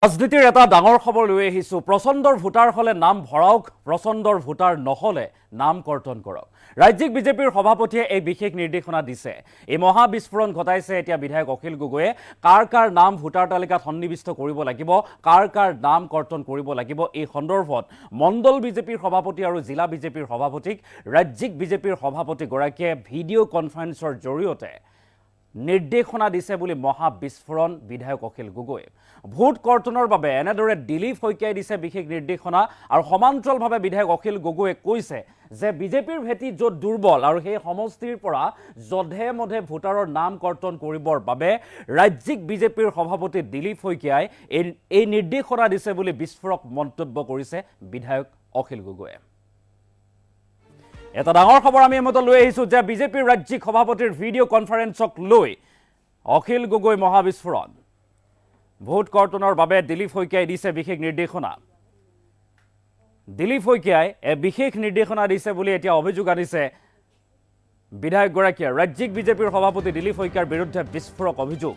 ৰাজনীতিৰ এটা ডাঙৰ খবৰ লৈ আহিছো। প্ৰচণ্ডৰ ভোটাৰ হলে নাম ভৰাওক, প্ৰচণ্ডৰ ভোটাৰ নহলে নাম কৰ্তন কৰক। ৰাজ্যিক বিজেপিৰ সভাপতিয়ে এই বিশেষ নিৰ্দেশনা দিছে। এই মহা বিস্ফোৰণ ঘটাইছে এতিয়া বিধায়ক অখিল গগৈয়ে। কাৰ কাৰ নাম ভোটাৰ তালিকাত সন্নিৱিষ্ট কৰিব লাগিব, কাৰ কাৰ নাম কৰ্তন কৰিব লাগিব, এই সন্দৰ্ভত মণ্ডল বিজেপিৰ সভাপতি আৰু জিলা বিজেপিৰ সভাপতিক ৰাজ্যিক বিজেপিৰ সভাপতিগৰাকীয়ে ভিডিঅ' কনফাৰেন্সৰ জৰিয়তে নিৰ্দেশনা দিছে বুলি মহা বিস্ফোৰণ বিধায়ক অখিল গগৈ। ভোট কৰ্তনৰ বাবে এনেদৰে দিলীপ শইকীয়াই দিছে বিশেষ নিৰ্দেশনা আৰু সমান্তৰালভাৱে বিধায়ক অখিল গগৈয়ে কৈছে যে বিজেপিৰ ভেটি য'ত দুৰ্বল আৰু সেই সমষ্টিৰ পৰা যধে মধে ভোটাৰৰ নাম কৰ্তন কৰিবৰ বাবে ৰাজ্যিক বিজেপিৰ সভাপতি দিলীপ শইকীয়াই এই নিৰ্দেশনা দিছে বুলি বিস্ফোৰক মন্তব্য কৰিছে বিধায়ক অখিল গগৈয়ে। এটা ডাঙৰ খবৰ আমি এইমতে লৈ আহিছো যে বিজেপিৰ ৰাজ্যিক সভাপতিৰ ভিডিঅ' কনফাৰেন্সক লৈ অখিল গগৈ মহা বিস্ফোৰণ। ভোট কৰ্তনৰ বাবে দিলীপ শইকীয়াই দিছে বিশেষ নিৰ্দেশনা। দিলীপ শইকীয়াই বিশেষ নিৰ্দেশনা দিছে বুলি এতিয়া অভিযোগ আনিছে বিধায়কগৰাকীয়ে। ৰাজ্যিক বিজেপিৰ সভাপতি দিলীপ শইকীয়াৰ বিৰুদ্ধে বিস্ফোৰক অভিযোগ।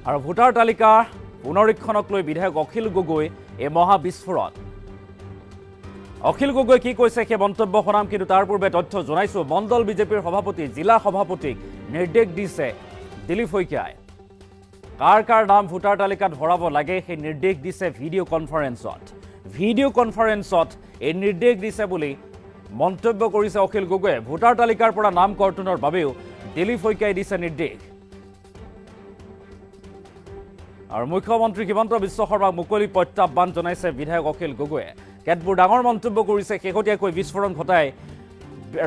আৰু ভোটাৰ তালিকা পুনৰীক্ষণক লৈ বিধায়ক অখিল গগৈ এই মহা বিস্ফোৰণ। অখিল গগৈ কি কৈছে সেই মন্তব্য শুনাম, কিন্তু তাৰ পূৰ্বে তথ্য জনাইছো মণ্ডল বিজেপিৰ সভাপতি জিলা সভাপতিক নিৰ্দেশ দিছে দিলীপ শইকীয়াই। কাৰ কাৰ নাম ভোটাৰ তালিকাত ভৰাব লাগে সেই নিৰ্দেশ দিছে ভিডিঅ' কনফাৰেন্সত। ভিডিঅ' কনফাৰেন্সত এই নিৰ্দেশ দিছে বুলি মন্তব্য কৰিছে অখিল গগৈয়ে। ভোটাৰ তালিকাৰ পৰা নাম কৰ্তনৰ বাবেও দিলীপ শইকীয়াই দিছে নিৰ্দেশ। আৰু মুখ্যমন্ত্ৰী হিমন্ত বিশ্ব শৰ্মাক মুকলি প্ৰত্যাহ্বান জনাইছে বিধায়ক অখিল গগৈয়ে। কেতবোৰ ডাঙৰ মন্তব্য কৰিছে। শেহতীয়াকৈ বিস্ফোৰণ ঘটাই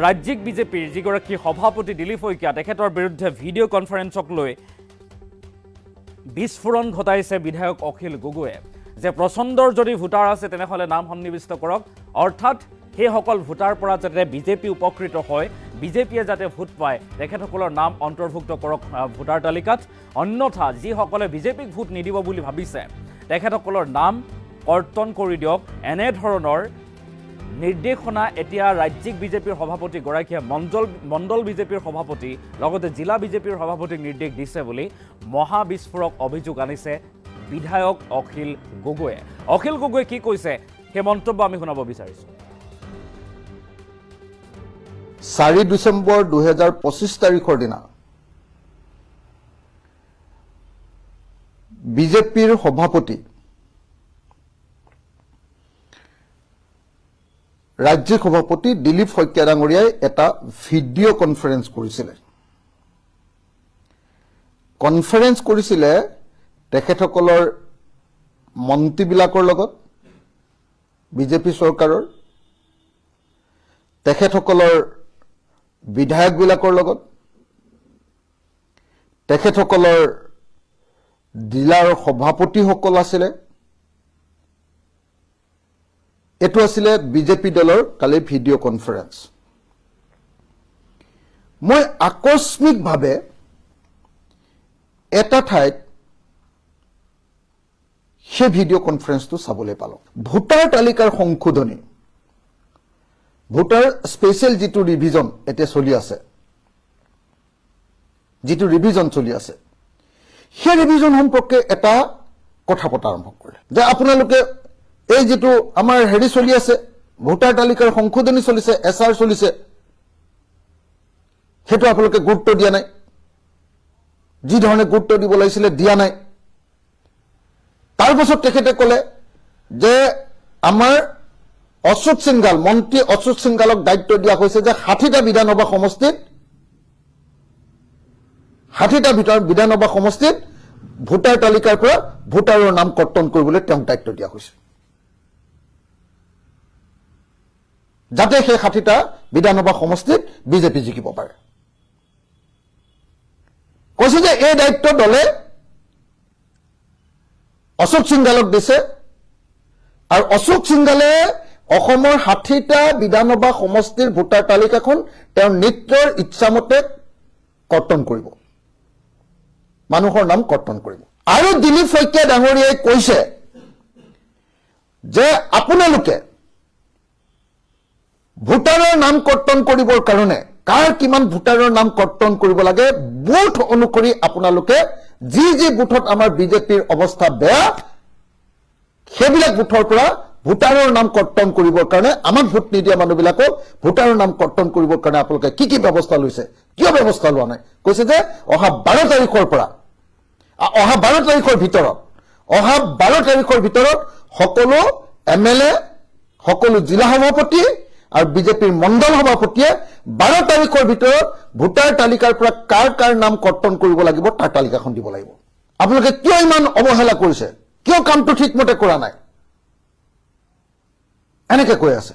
ৰাজ্যিক বিজেপিৰ যিগৰাকী সভাপতি দিলীপ শইকীয়া, তেখেতৰ বিৰুদ্ধে ভিডিঅ' কনফাৰেন্সক লৈ বিস্ফোৰণ ঘটাইছে বিধায়ক অখিল গগৈয়ে যে প্ৰচণ্ডৰ যদি ভোটাৰ আছে তেনেহ'লে নাম সন্নিৱিষ্ট কৰক, অৰ্থাৎ সেইসকল ভোটাৰ পৰা যাতে বিজেপি উপকৃত হয়, বিজেপিয়ে যাতে ভোট পায়, তেখেতসকলৰ নাম অন্তৰ্ভুক্ত কৰক ভোটাৰ তালিকাত। অন্যথা যিসকলে বিজেপিক ভোট নিদিব বুলি ভাবিছে তেখেতসকলৰ নাম কৰ্তন কৰি দিয়ক। এনেধৰণৰ নিৰ্দেশনা এতিয়া ৰাজ্যিক বিজেপিৰ সভাপতিগৰাকীয়ে মণ্ডল বিজেপিৰ সভাপতি লগতে জিলা বিজেপিৰ সভাপতিক নিৰ্দেশ দিছে বুলি মহা বিস্ফোৰক অভিযোগ আনিছে বিধায়ক অখিল গগৈয়ে। অখিল গগৈয়ে কি কৈছে সেই মন্তব্য আমি শুনাব বিচাৰিছো। 4 ডিচেম্বৰ 2025 তাৰিখৰ দিনা বিজেপিৰ সভাপতি ৰাজ্যিক সভাপতি দিলীপ শইকীয়া ডাঙৰীয়াই এটা ভিডিঅ' কনফাৰেন্স কৰিছিলে। তেখেতসকলৰ মন্ত্ৰীবিলাকৰ লগত, বিজেপি চৰকাৰৰ তেখেতসকলৰ বিধায়কবিলাকৰ লগত, তেখেতসকলৰ জিলাৰ সভাপতিসকল আছিলে। এইটো আছিলে বিজেপি দলৰ কালি ভিডিঅ' কনফাৰেন্স। মই আকস্মিকভাৱে এটা ঠাইত সেই ভিডিঅ' কনফাৰেন্সটো চাবলৈ পালোঁ। ভোটাৰ তালিকাৰ সংশোধনী, ভোটাৰ স্পেচিয়েল যিটো ৰিভিজন এতিয়া চলি আছে, সেই ৰিভিজন সম্পৰ্কে এটা কথা পতা আৰম্ভ কৰিলে যে আপোনালোকে এই যিটো আমাৰ চলি আছে, ভোটাৰ তালিকাৰ সংশোধনী চলিছে, SR চলিছে, সেইটো আপোনালোকে গুৰুত্ব দিয়া নাই, যি ধৰণে গুৰুত্ব দিব লাগিছিলে দিয়া নাই। তাৰপাছত তেখেতে ক'লে যে আমাৰ অচ্যুত সিংঘাল, মন্ত্ৰী অচ্যুত সিংঘালক দায়িত্ব দিয়া হৈছে যে 60টা বিধানসভা সমষ্টিত ভোটাৰ তালিকাৰ পৰা ভোটাৰৰ নাম কৰ্তন কৰিবলৈ তেওঁক দায়িত্ব দিয়া হৈছে, যাতে সেই 60টা বিধানসভা সমষ্টিত বিজেপি জিকিব পাৰে। কৈছে যে এই দায়িত্ব দলে অশোক সিংঘালক দিছে আৰু অশোক সিংঘালে অসমৰ 60টা বিধানসভা সমষ্টিৰ ভোটাৰ তালিকাখন তেওঁৰ নিজৰ ইচ্ছামতে কৰ্তন কৰিব, মানুহৰ নাম কৰ্তন কৰিব। আৰু দিলীপ শইকীয়া ডাঙৰীয়াই কৈছে যে আপোনালোকে ভোটাৰৰ নাম কৰ্তন কৰিবৰ কাৰণে কাৰ কিমান ভোটাৰৰ নাম কৰ্তন কৰিব লাগে বুথ অনুসৰি আপোনালোকে যি যি বুথত আমাৰ বিজেপিৰ অৱস্থা বেয়া সেইবিলাক বুথৰ পৰা ভোটাৰৰ নাম কৰ্তন কৰিবৰ কাৰণে আমাক ভোট নিদিয়া মানুহবিলাকক ভোটাৰৰ নাম কৰ্তন কৰিবৰ কাৰণে আপোনালোকে কি ব্যৱস্থা লৈছে কিয় ব্যৱস্থা লোৱা নাই কৈছে যে অহা 12 তাৰিখৰ পৰা অহা 12 তাৰিখৰ ভিতৰত সকলো এমএলএ সকলো জিলা সভাপতি আৰু বিজেপিৰ মণ্ডল সভাপতিয়ে 12 তাৰিখৰ ভিতৰত ভোটাৰ তালিকাৰ পৰা কাৰ নাম কৰ্তন কৰিব লাগিব তাৰ তালিকাখন দিব লাগিব আপোনালোকে কিয় ইমান অৱহেলা কৰিছে কিয় কামটো ঠিকমতে কৰা নাই এনেকে কৈ আছে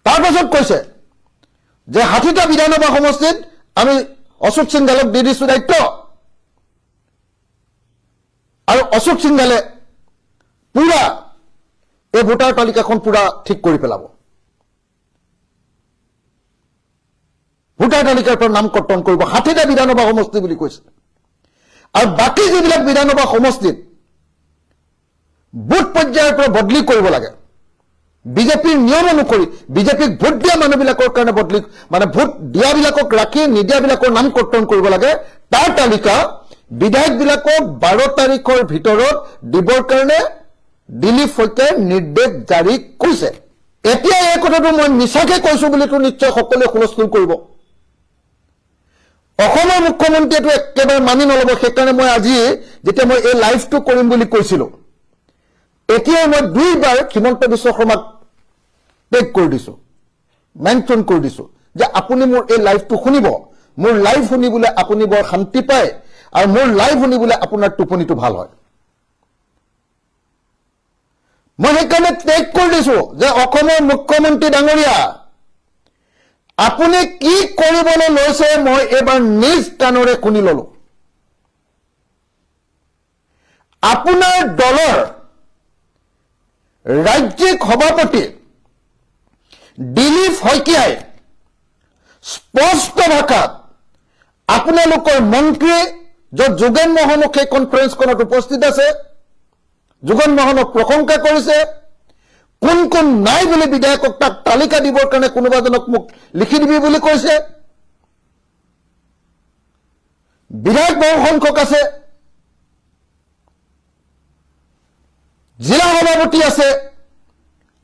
তাৰ পাছত কৈছে যে 60টা বিধানসভা সমষ্টিত আমি অশোক সিংঘালক দি দিছো দায়িত্ব আৰু অশোক সিংঘালে পুৰা এই ভোটাৰ তালিকাখন পুৰা ঠিক কৰি পেলাব ভোটাৰ তালিকাৰ পৰা নাম কৰ্তন কৰিব 60টা বিধানসভা সমষ্টি বুলি কৈছে আৰু বাকি যিবিলাক বিধানসভা সমষ্টিত বুথ পৰ্যায়ৰ পৰা বদলি কৰিব লাগে বিজেপিৰ নিয়ম অনুসৰি বিজেপিক ভোট দিয়া মানুহবিলাকৰ কাৰণে বদলি মানে ভোট দিয়াবিলাকক ৰাখি নিদিয়াবিলাকৰ নাম কৰ্তন কৰিব লাগে তাৰ তালিকা বিধায়কবিলাকক 12 তাৰিখৰ ভিতৰত দিবৰ কাৰণে দিলীপ শইকীয়াই নিৰ্দেশ জাৰি কৰিছে এতিয়া এই কথাটো মই মিছাকে কৈছো বুলিতো নিশ্চয় সকলোৱে হুলস্থুল কৰিব অসমৰ মুখ্যমন্ত্ৰীটো একেবাৰে মানি নলব সেইকাৰণে মই আজি যেতিয়া মই এই লাইভটো কৰিম বুলি কৈছিলো এতিয়া মই দুইবাৰ হিমন্ত বিশ্ব শৰ্মাক টেগ কৰি দিছো মেনশ্যন কৰি দিছো যে আপুনি মোৰ এই লাইভটো শুনিব মোৰ লাইভ শুনিবলৈ আপুনি বৰ শান্তি পায় আৰু মোৰ লাইভ শুনিবলৈ আপোনাৰ টোপনিটো ভাল হয় মই সেইকাৰণে টেগ কৰি দিছো যে অসমৰ মুখ্যমন্ত্ৰী ডাঙৰীয়া আপুনি কি কৰিবলৈ লৈছে মই এবাৰ নিজ কাণৰে শুনি ললো আপোনাৰ দলৰ ৰাজ্যিক সভাপতি দিলীপ শইকীয়াই স্পষ্ট ভাষাত আপোনালোকৰ মন্ত্ৰী য'ত যোগেন মোহনক সেই কনফাৰেন্সখনত উপস্থিত আছে যোগেন মোহনক প্ৰশংসা কৰিছে কোন কোন নাই বুলি বিধায়কক তাক তালিকা দিবৰ কাৰণে কোনোবাজনক মোক লিখি দিবি বুলি কৈছে বিধায়ক বহু সংখ্যক আছে জিলা সভাপতি আছে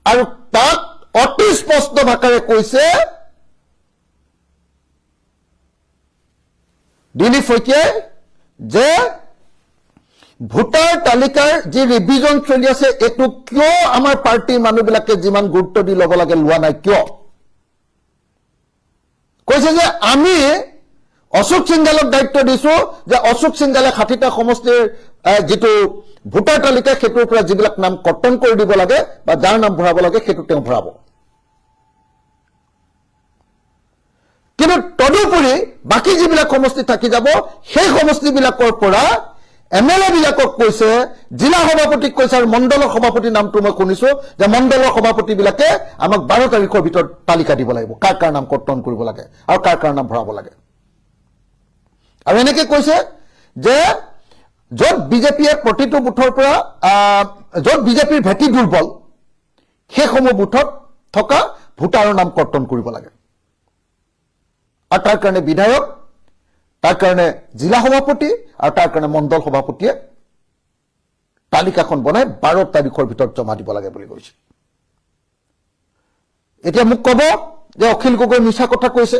আৰু তাক অতি স্পষ্ট ভাষাৰে কৈছে দিলীপ শইকীয়াই যে ভোটাৰ তালিকাৰ যি ৰিভিজন চলি আছে এইটো কিয় আমাৰ পাৰ্টিৰ মানুহবিলাকে যিমান গুৰুত্ব দি ল'ব লাগে লোৱা নাই কিয় কৈছে যে আমি অশোক সিংঘালক দায়িত্ব দিছো যে অশোক সিংঘালে 60টা সমষ্টিৰ যেটো ভোটাৰ তালিকা সেইটোৰ পৰা যিবিলাক নাম কৰ্তন কৰি দিব লাগে বা যাৰ নাম ভৰাব লাগে সেইটো তেওঁ ভৰাব কিন্তু তদুপৰি বাকি যিবিলাক সমষ্টি থাকি যাব সেই সমষ্টিবিলাকৰ পৰা এমএলএ বিলাকক কৈছে জিলা সভাপতিক কৈছে আৰু মণ্ডলৰ সভাপতিৰ নামটো মই শুনিছো যে মণ্ডলৰ সভাপতিবিলাকে আমাক 12 তাৰিখৰ ভিতৰত তালিকা দিব লাগিব কাৰ নাম কৰ্তন কৰিব লাগে আৰু কাৰ নাম ভৰাব লাগে আৰু এনেকৈ কৈছে যে য'ত বিজেপিয়ে প্ৰতিটো বুথৰ পৰা য'ত বিজেপিৰ ভেটি দুৰ্বল সেইসমূহ বুথত থকা ভোটাৰৰ নাম কৰ্তন কৰিব লাগে আৰু তাৰ কাৰণে বিধায়ক তাৰ কাৰণে জিলা সভাপতি আৰু তাৰ কাৰণে মণ্ডল সভাপতিয়ে তালিকাখন বনাই 12 তাৰিখৰ ভিতৰত জমা দিব লাগে বুলি কৈছে এতিয়া মোক ক'ব যে অখিল গগৈ মিছা কথা কৈছে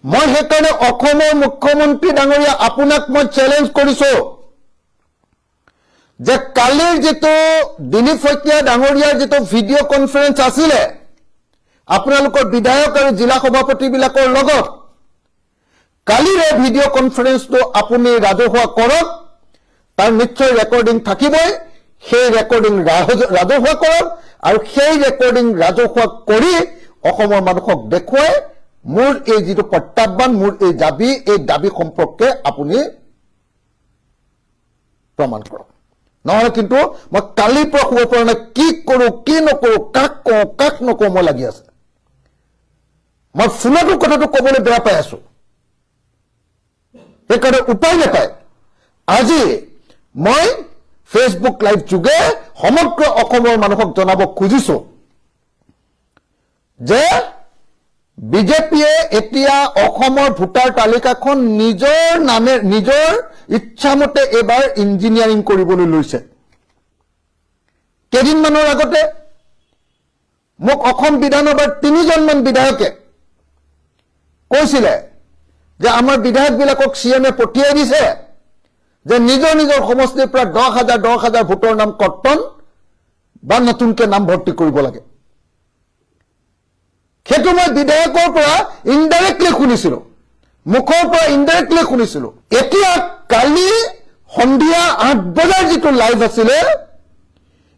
মই সেইকাৰণে অসমৰ মুখ্যমন্ত্ৰী ডাঙৰীয়া আপোনাক মই চেলেঞ্জ কৰিছো যে কালিৰ যেটো দিলীপ শইকীয়া ডাঙৰীয়াৰ যেটো ভিডিঅ' কনফাৰেন্স আছিলে আপোনালোকৰ বিধায়ক আৰু জিলা সভাপতিবিলাকৰ লগত কালিৰ এই ভিডিঅ' কনফাৰেন্সটো আপুনি ৰাজহুৱা কৰক তাৰ নিশ্চয় ৰেকৰ্ডিং থাকিবই সেই ৰেকৰ্ডিং ৰাজহুৱা কৰক আৰু সেই ৰেকৰ্ডিং ৰাজহুৱা কৰি অসমৰ মানুহক দেখুৱাই মোৰ এই যেটো প্ৰত্যাহ্বান মোৰ এই দাবী সম্পৰ্কে আপুনি প্ৰমাণ কৰক নহলে কিন্তু মই কালি পৰা শুব পৰা নাই কি কৰো কি নকৰো কাক নকৰো মই লাগি আছে মই ফোনতো কথাটো ক'বলৈ বেয়া পাই আছো সেইকাৰণে উপায় নাপায় আজি মই ফেচবুক লাইভ যোগে সমগ্ৰ অসমৰ মানুহক জনাব খুজিছো যে বিজেপিয়ে এতিয়া অসমৰ ভোটাৰ তালিকাখন নিজৰ ইচ্ছামতে এবাৰ ইঞ্জিনিয়াৰিং কৰিবলৈ লৈছে। কেইদিনমানৰ আগতে মোক অসম বিধানসভাৰ 3জনমান বিধায়কে কৈছিলে যে আমাৰ বিধায়কবিলাকক CMে পঠিয়াই দিছে যে নিজৰ সমষ্টিৰ পৰা 10,000 ভোটৰ নাম কৰ্তন বা নতুনকৈ নাম ভৰ্তি কৰিব লাগে। সেইটো মই বিধায়কৰ পৰা ইনডাইৰেক্টলি শুনিছিলোঁ, মুখৰ পৰা ইনডাইৰেক্টলি শুনিছিলোঁ। এতিয়া কালি সন্ধিয়া 8 বজাৰ যিটো লাইভ আছিলে,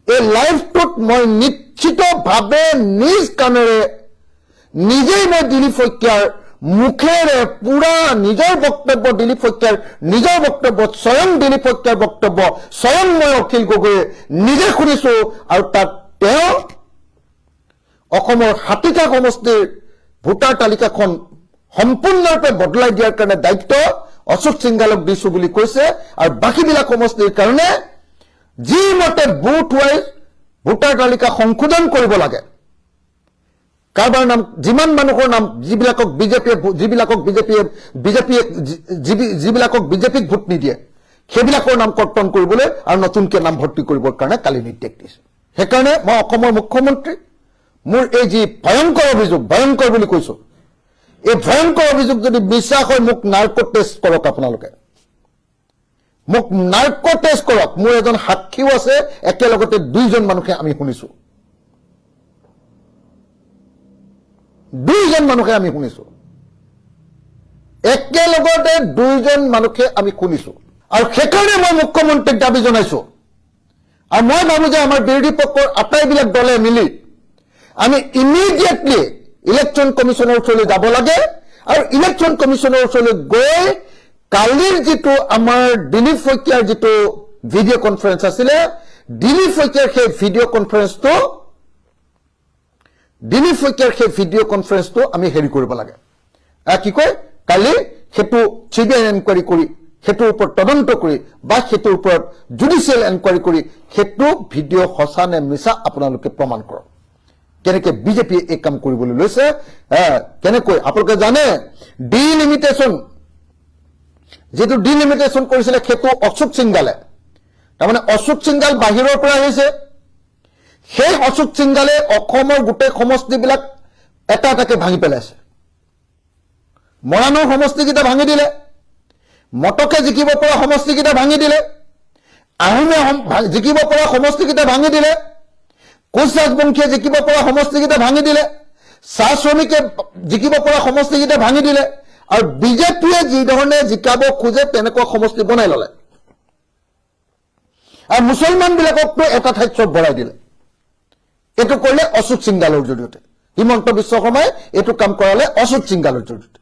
এই লাইভটোত মই নিশ্চিতভাৱে নিজ কাণেৰে নিজেই মই দিলীপ শইকীয়াৰ মুখেৰে পুৰা নিজৰ বক্তব্য, দিলীপ শইকীয়াৰ নিজৰ বক্তব্য, স্বয়ং দিলীপ শইকীয়াৰ বক্তব্য, স্বয়ং মই অখিল গগৈয়ে নিজে শুনিছোঁ। আৰু তাত তেওঁ অসমৰ 60টা সমষ্টিৰ ভোটাৰ তালিকাখন সম্পূৰ্ণৰূপে বদলাই দিয়াৰ কাৰণে দায়িত্ব অশোক সিংঘালক দিছোঁ বুলি কৈছে। আৰু বাকীবিলাক সমষ্টিৰ কাৰণে যি মতে বুথ ৱাইজ ভোটাৰ তালিকা সংশোধন কৰিব লাগে, কাৰোবাৰ নাম, যিমান মানুহৰ নাম যিবিলাকক বিজেপিক ভোট নিদিয়ে সেইবিলাকৰ নাম কৰ্তন কৰিবলৈ আৰু নতুনকৈ নাম ভৰ্তি কৰিবৰ কাৰণে কালি নিৰ্দেশ দিছে। সেইকাৰণে মই অসমৰ মুখ্যমন্ত্ৰী, মোৰ এই যি ভয়ংকৰ অভিযোগ, ভয়ংকৰ বুলি কৈছোঁ, এই ভয়ংকৰ অভিযোগ যদি মিছা হয় মোক নাৰ্কো টেষ্ট কৰক, আপোনালোকে মোক নাৰ্কো টেষ্ট কৰক। মোৰ এজন সাক্ষীও আছে, একেলগতে 2জন মানুহে আমি শুনিছোঁ, 2জন মানুহে আমি শুনিছোঁ, একেলগতে 2জন মানুহে আমি শুনিছোঁ। আৰু সেইকাৰণে মই মুখ্যমন্ত্ৰীক দাবী জনাইছোঁ, আৰু মই ভাবোঁ যে আমাৰ বিৰোধী পক্ষৰ আটাইবিলাক দলে মিলি আমি ইমিডিয়েটলি ইলেকশ্যন কমিশ্যনৰ ওচৰলৈ যাব লাগে। আৰু ইলেকশ্যন কমিশ্যনৰ ওচৰলৈ গৈ কালিৰ যিটো আমাৰ দিলীপ শইকীয়াৰ যিটো ভিডিঅ' কনফাৰেন্স আছিলে, দিলীপ শইকীয়াৰ সেই ভিডিঅ' কনফাৰেন্সটো আমি হেৰি কৰিব লাগে, কি কয়, কালি সেইটো CBI এনকুৱাৰী কৰি, সেইটোৰ ওপৰত তদন্ত কৰি বা সেইটোৰ ওপৰত জুডিচিয়েল এনকুৱাৰী কৰি সেইটো ভিডিঅ' সঁচা নে মিছা আপোনালোকে প্ৰমাণ কৰক। কেনেকৈ বিজেপিয়ে এই কাম কৰিবলৈ লৈছে, কেনেকৈ আপোনালোকে জানে, যিটো ডিলিমিটেশ্যন কৰিছিলে সেইটো অশোক সিংঘালে, তাৰমানে অশোক সিংঘাল বাহিৰৰ পৰা আহিছে। সেই অশোক সিংঘালে অসমৰ গোটেই সমষ্টিবিলাক এটা এটাকে ভাঙি পেলাইছে। মৰাণৰ সমষ্টিকেইটা ভাঙি দিলে, মটকে জিকিব পৰা সমষ্টিকেইটা ভাঙি দিলে, আহোমে জিকিব পৰা সমষ্টিকেইটা ভাঙি দিলে, কোচ ৰাজবংশীয়ে জিকিব পৰা সমষ্টিকেইটা ভাঙি দিলে, চাহ শ্ৰমিকে জিকিব পৰা সমষ্টিকেইটা ভাঙি দিলে। আৰু বিজেপিয়ে যিধৰণে জিকাব খোজে তেনেকুৱা সমষ্টি বনাই ল'লে, আৰু মুছলমানবিলাককতো এটা ঠাইত চব ভৰাই দিলে। এইটো কৰিলে অশোক সিংঘালৰ জৰিয়তে, হিমন্ত বিশ্ব শৰ্মাই এইটো কাম কৰালে অশোক সিংঘালৰ জৰিয়তে।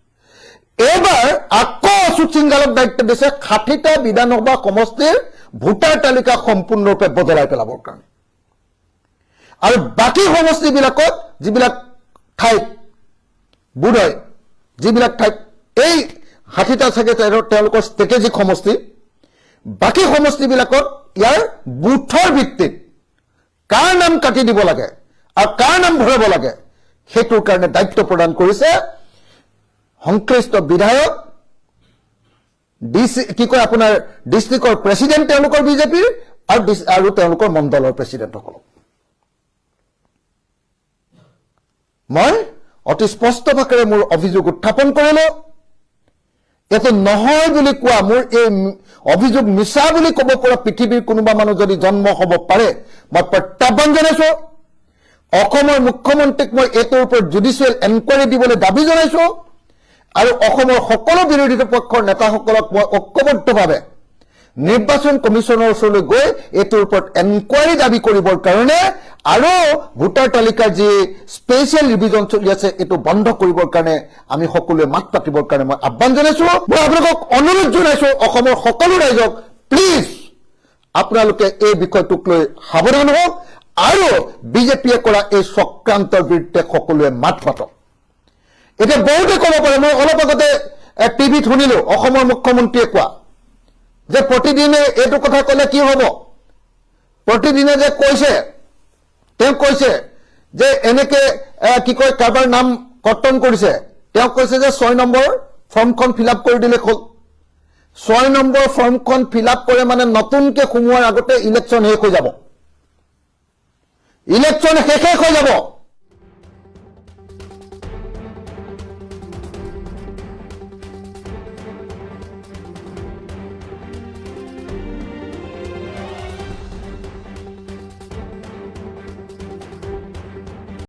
এইবাৰ আকৌ অশোক সিংঘালক দায়িত্ব দিছে 60টা বিধানসভা সমষ্টিৰ ভোটাৰ তালিকা সম্পূৰ্ণৰূপে বদলাই পেলাবৰ কাৰণে। আৰু বাকী সমষ্টিবিলাকত যিবিলাক ঠাইত বোধহয়, যিবিলাক ঠাইত এই 60টা চাগে তেওঁলোকৰ ষ্ট্ৰেটেজিক সমষ্টি, বাকী সমষ্টিবিলাকত ইয়াৰ বুথৰ ভিত্তিত কাৰ নাম কাটি দিব লাগে আৰু কাৰ নাম ভৰাব লাগে সেইটোৰ কাৰণে দায়িত্ব প্ৰদান কৰিছে সংশ্লিষ্ট বিধায়ক, কি কয় আপোনাৰ ডিষ্ট্ৰিক্টৰ প্ৰেচিডেণ্ট তেওঁলোকৰ বিজেপিৰ, আৰু তেওঁলোকৰ মণ্ডলৰ প্ৰেচিডেণ্টসকলক। মই অতি স্পষ্ট ভাষাৰে মোৰ অভিযোগ উত্থাপন কৰিলোঁ। এইটো নহয় বুলি কোৱা, মোৰ এই অভিযোগ মিছা বুলি ক'ব পৰা পৃথিৱীৰ কোনোবা মানুহ যদি জন্ম হ'ব পাৰে, মই প্ৰত্যাহ্বান জনাইছোঁ। অসমৰ মুখ্যমন্ত্ৰীক মই এইটোৰ ওপৰত জুডিচিয়েল এনকুৱাৰী দিবলৈ দাবী জনাইছোঁ। আৰু অসমৰ সকলো বিৰোধী পক্ষৰ নেতাসকলক মই ঐক্যবদ্ধভাৱে নিৰ্বাচন কমিশ্যনৰ ওচৰলৈ গৈ এইটোৰ ওপৰত এনকুৱাৰী দাবী কৰিবৰ কাৰণে আৰু ভোটাৰ তালিকাৰ যি স্পেচিয়েল ৰিভিজন চলি আছে এইটো বন্ধ কৰিবৰ কাৰণে আমি সকলোৱে মাত পাতিবৰ কাৰণে মই আহ্বান জনাইছোঁ। মই আপোনালোকক অনুৰোধ জনাইছোঁ, অসমৰ সকলো ৰাইজক প্লিজ আপোনালোকে এই বিষয়টোক লৈ সাৱধান হওক আৰু বিজেপিয়ে কৰা এই চক্ৰান্তৰ বিৰুদ্ধে সকলোৱে মাত মাতক। এতিয়া বহুতে ক'ব পাৰে, মই অলপ আগতে টিভিত শুনিলোঁ অসমৰ মুখ্যমন্ত্ৰীয়ে কোৱা যে প্ৰতিদিনে এইটো কথা ক'লে কি হ'ব, প্ৰতিদিনে যে কৈছে, তেওঁ কৈছে যে এনেকে কি কয় কাৰোবাৰ নাম কৰ্তন কৰিছে তেওঁ কৈছে যে 6 নম্বৰ ফৰ্মখন ফিল আপ কৰি দিলে হ'ল 6 নম্বৰ ফৰ্মখন ফিল আপ কৰে মানে নতুনকৈ সোমোৱাৰ আগতে ইলেকশ্যন শেষ হৈ যাব ইলেকশ্যন শেষ হৈ যাব